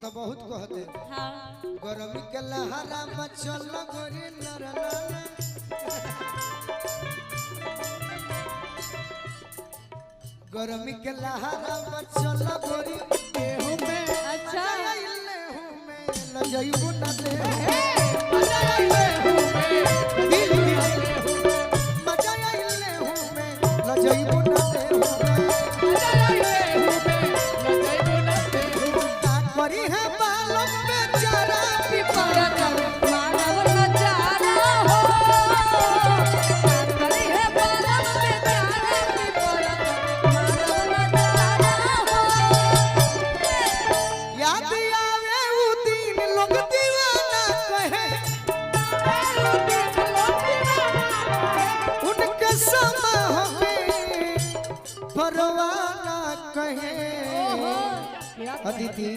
तो बहुत कहते हाँ गरमी के लहरा मचल गोरी नरना गरमी के लहरा मचल गोरी देहु में अच्छा लेहु में लजयु न दे मजा लेहु में दिल लेहु मजा लेहु में लजयु न दे मजा लेहु में लजयु न दे का करी है बालम बेचारा पिपरा मानव नजारा हो करी है बालम बेचारा पिपरा मानव नजारा हो याद आवे उ दिन लोग दीवाना कहे उनके समा हमें परवाना कहे अदिति